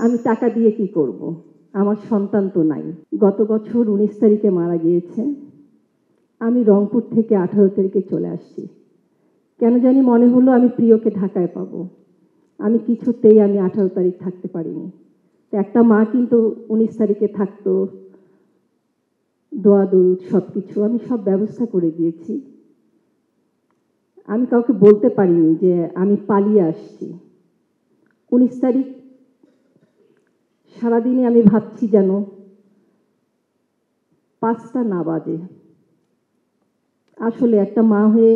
আমি টাকা দিয়ে কি করব? আমার সন্তান তো নাই। গত বছর 19 তারিখে মারা গিয়েছে। আমি রংপুর থেকে 18 তারিখে চলে আসছি। কেন জানি মনে হলো আমি প্রিয়কে ঢাকায় পাবো। আমি কিছুতেই 18 তারিখ থাকতে পারিনি। তো একটা মা কিন্তু 19 তারিখে থাকতো, দোয়া দরুদ সবকিছু আমি সব ব্যবস্থা করে দিয়েছি। আমি কাউকে বলতে পারিনি যে আমি পালিয়ে আসছি। 19 তারিখ সারাদিনে আমি ভাবছি যেন 5টা না বাজে। আসলে একটা মা হয়ে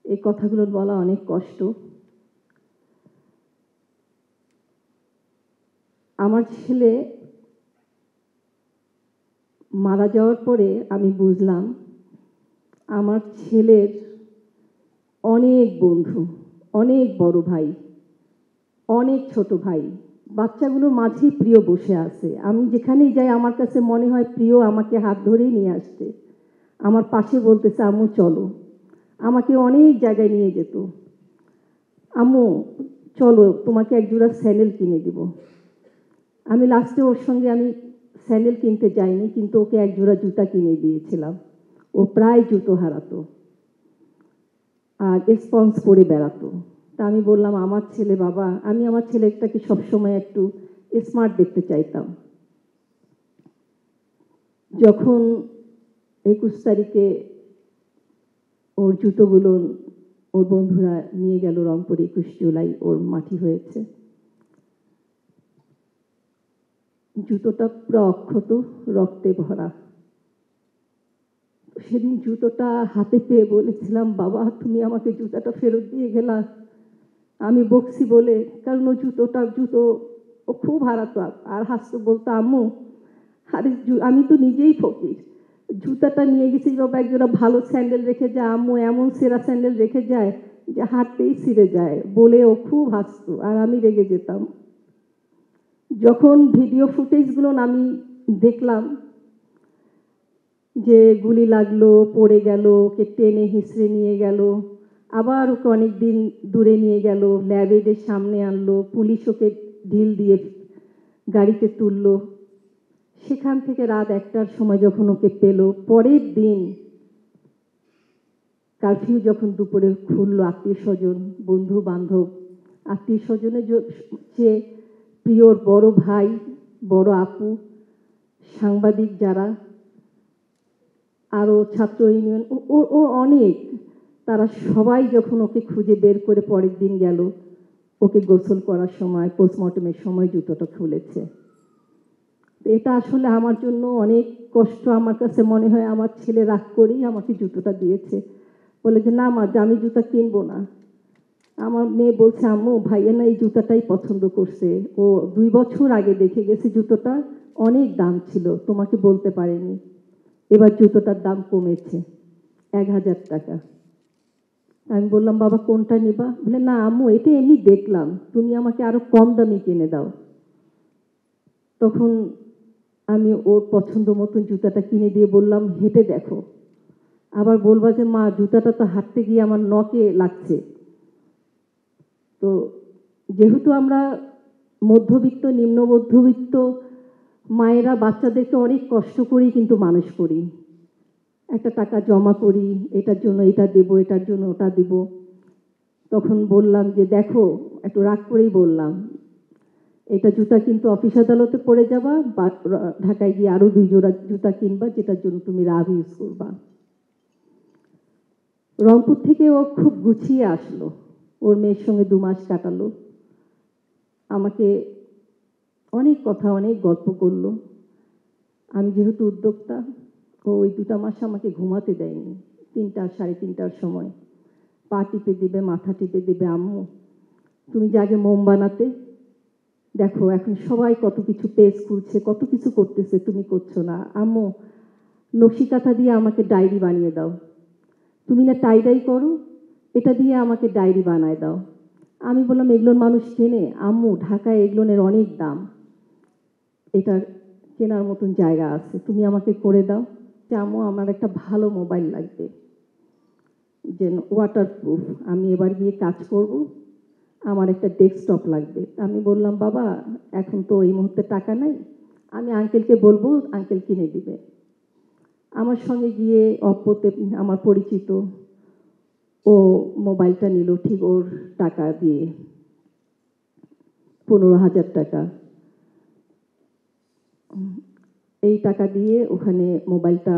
এই কথাগুলো বলা অনেক কষ্ট। আমার ছেলে মারা যাওয়ার পরে আমি বুঝলাম আমার ছেলের অনেক বন্ধু, অনেক বড় ভাই, অনেক ছোট ভাই, বাচ্চাগুলোর মাঝেই প্রিয় বসে আছে। আমি যেখানেই যাই আমার কাছে মনে হয় প্রিয় আমাকে হাত ধরেই নিয়ে আসছে, আমার পাশে বলতেছে আম্মু চলো। আমাকে অনেক জায়গায় নিয়ে যেত, আম্মু চলো তোমাকে একজোড়া স্যান্ডেল কিনে দিব। আমি লাস্টে ওর সঙ্গে আমি স্যান্ডেল কিনতে যাইনি, কিন্তু ওকে একজোড়া জুতা কিনে দিয়েছিলাম। ও প্রায় জুতো হারাতো আর স্পঞ্জ পরে বেড়াতো। তা আমি বললাম আমার ছেলে বাবা, আমি আমার ছেলেটাকে সবসময় একটু স্মার্ট দেখতে চাইতাম। যখন 21 তারিখে ওর জুতোগুলো ওর বন্ধুরা নিয়ে গেল রংপুর, 21 জুলাই ওর মাটি হয়েছে। জুতোটা পুরো অক্ষত, রক্তে ভরা। সেদিন জুতোটা হাতে পেয়ে বলেছিলাম বাবা তুমি আমাকে জুতাটা ফেরত দিয়ে গেলা। আমি বকছি বলে, কারণ ও জুতো ও খুব হারাতো আর হাসতো, বলতো আম্মু আরে আমি তো নিজেই ফকির, জুতাটা নিয়ে গেছি বাবা একজোড়া ভালো স্যান্ডেল রেখে যায়, আম্মু এমন সেরা স্যান্ডেল রেখে যায় যে হাঁটতেই ছিঁড়ে যায়, বলে ও খুব হাসতো আর আমি রেগে যেতাম। যখন ভিডিও ফুটেজগুলো আমি দেখলাম যে গুলি লাগলো, পড়ে গেল, ওকে টেনে হিঁচড়ে নিয়ে গেল, আবার ওকে অনেক দিন দূরে নিয়ে গেল, ল্যাবেডের সামনে আনলো, পুলিশ ওকে ঢিল দিয়ে গাড়িতে তুললো। সেখান থেকে রাত 1টার সময় যখন ওকে পেল, পরের দিন কারফিউ যখন দুপুরে খুললো, আত্মীয় স্বজন বন্ধু বান্ধব, আত্মীয় স্বজনের চেয়ে প্রিয়র বড় ভাই, বড় আপু, সাংবাদিক যারা, আরও ছাত্র ইউনিয়ন ও অনেক, তারা সবাই যখন ওকে খুঁজে বের করে পরের দিন গেল, ওকে গোসল করার সময় পোস্টমর্টমের সময় জুতোটা খুলেছে। এটা আসলে আমার জন্য অনেক কষ্ট। আমার কাছে মনে হয় আমার ছেলে রাগ করেই আমাকে জুতোটা দিয়েছে, বলে যে না মা আমি জুতা কিনবো না। আমার মেয়ে বলছে আম্মু ভাইয়া না এই জুতাটাই পছন্দ করছে, ও 2 বছর আগে দেখে গেছে জুতোটা অনেক দাম ছিল, তোমাকে বলতে পারেনি, এবার জুতোটার দাম কমেছে 1000 টাকা। আমি বললাম বাবা কোনটা নিবা? বলে না আম্মু এটা এমনি দেখলাম, তুমি আমাকে আরো কম দামে কিনে দাও। তখন আমি ওর পছন্দ মতন জুতাটা কিনে দিয়ে বললাম হেঁটে দেখো। আবার বলবা যে মা জুতাটা তো হাঁটতে গিয়ে আমার নখে লাগছে। তো যেহেতু আমরা মধ্যবিত্ত নিম্ন মধ্যবিত্ত মায়েরা বাচ্চাদেরকে অনেক কষ্ট করেই কিন্তু মানুষ করি, একটা টাকা জমা করি, এটার জন্য এটা দেব, এটার জন্য ওটা দেব। তখন বললাম যে দেখো, একটু রাগ করেই বললাম এটা জুতা কিন্তু অফিস আদালতে পরে যাবা বা ঢাকায় গিয়ে আরো 2 জোড়া জুতা কিনবা যেটার জন্য তুমি রাভ ইউজ করবা। রংপুর থেকে ও খুব গুছিয়ে আসলো, ওর মেয়ের সঙ্গে 2 মাস কাটালো, আমাকে অনেক কথা অনেক গল্প করলো। আমি যেহেতু উদ্যোক্তা, ও ওই 2টা মাস আমাকে ঘুমাতে দেয়নি। 3টা 3:30টার সময় পা টিপে দিবে, মাথা টিপে দিবে, আম্মু তুমি যে আগে মোম বানাতে, দেখো এখন সবাই কত কিছু পেজ খুলছে, কত কিছু করতেছে, তুমি করছো না। আম্মু নকশি কাঁথা দিয়ে আমাকে ডায়েরি বানিয়ে দাও, তুমি না টাই করো, এটা দিয়ে আমাকে ডায়েরি বানায় দাও। আমি বললাম এগুলোর মানুষ কেনে? আম্মু ঢাকায় এগুলোর অনেক দাম, এটা কেনার মতন জায়গা আছে, তুমি আমাকে করে দাও। যে আম্মু আমার একটা ভালো মোবাইল লাগবে, যে ওয়াটারপ্রুফ, আমি এবার গিয়ে কাজ করব, আমার একটা ডেস্কটপ লাগবে। আমি বললাম, বাবা এখন তো এই মুহূর্তে টাকা নাই, আমি আঙ্কেলকে বলবো, আঙ্কেল কিনে দিবে। আমার সঙ্গে গিয়ে অপ্পতে আমার পরিচিত, ও মোবাইলটা নিল ঠিক ওর টাকা দিয়ে, 15,000 টাকা। এই টাকা দিয়ে ওখানে মোবাইলটা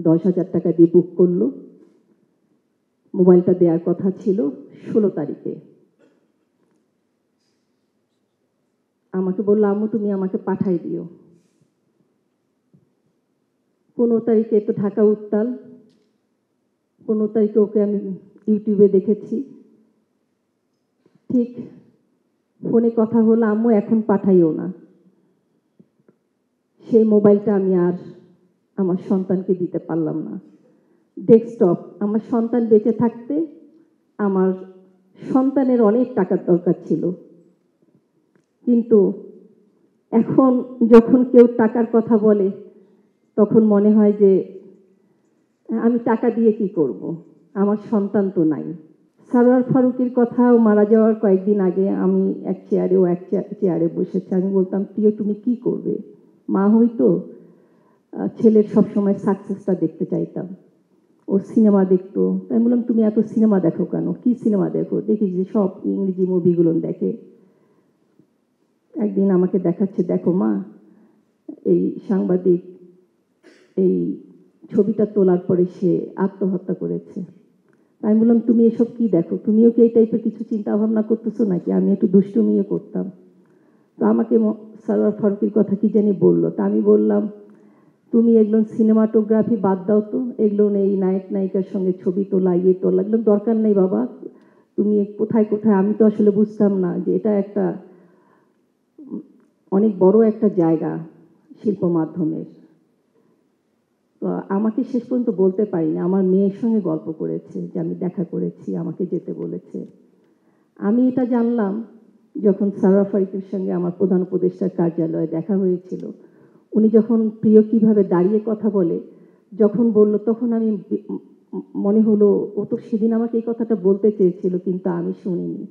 10,000 টাকা দিয়ে বুক করলো। মোবাইলটা দেওয়ার কথা ছিল 16 তারিখে। আমাকে বললো, আম্মু তুমি আমাকে পাঠাই দিও। 15 তারিখে তো ঢাকা উত্তাল। 15 তারিখে ওকে আমি ইউটিউবে দেখেছি, ঠিক ফোনে কথা হলো, আম্মু এখন পাঠাইও না। সেই মোবাইলটা আমি আর আমার সন্তানকে দিতে পারলাম না। ডেস্কটপ, আমার সন্তান বেঁচে থাকতে আমার সন্তানের অনেক টাকার দরকার ছিল, কিন্তু এখন যখন কেউ টাকার কথা বলে তখন মনে হয় যে আমি টাকা দিয়ে কি করব, আমার সন্তান তো নাই। সারোয়ার ফারুকের কথাও মারা যাওয়ার কয়েকদিন আগে আমি এক চেয়ারে, ও এক চেয়ারে বসেছে। আমি বলতাম, প্রিয় তুমি কি করবে? মা হইতো ছেলের সবসময় সাকসেসটা দেখতে চাইতাম। ও সিনেমা দেখতো, তাই বললাম তুমি এত সিনেমা দেখো কেন? কি সিনেমা দেখো? দেখি যে সব ইংরেজি মুভিগুলো দেখে। একদিন আমাকে দেখাচ্ছে, দেখো মা, এই সাংবাদিক এই ছবিটা তোলার পরে সে আত্মহত্যা করেছে। আমি বললাম, তুমি এসব কি দেখো? তুমিও কি এই টাইপের কিছু চিন্তা ভাবনা করতেছো নাকি? আমি একটু দুষ্টুমিও করতাম। তো আমাকে সারোয়ার ফারুকের কথা কি জানি বললো। তা আমি বললাম, তুমি এগুলো সিনেমাটোগ্রাফি বাদ দাও তো, এগুলো এই নায়ক নায়িকার সঙ্গে ছবি তোলা, ইয়ে তোলা, এগুলো দরকার নেই বাবা। তুমি কোথায় কোথায়, আমি তো আসলে বুঝতাম না যে এটা একটা অনেক বড় একটা জায়গা শিল্প মাধ্যমের। তো আমাকে শেষ পর্যন্ত বলতে পারিনি। আমার মেয়ের সঙ্গে গল্প করেছে যে আমি দেখা করেছি, আমাকে যেতে বলেছে। আমি এটা জানলাম যখন সারোয়ার ফারুকের সঙ্গে আমার প্রধান উপদেষ্টার কার্যালয়ে দেখা হয়েছিল। উনি যখন প্রিয় কিভাবে দাঁড়িয়ে কথা বলে যখন বলল, তখন আমি মনে হলো ও তো সেদিন আমাকে এই কথাটা বলতে চেয়েছিল, কিন্তু আমি শুনিনি।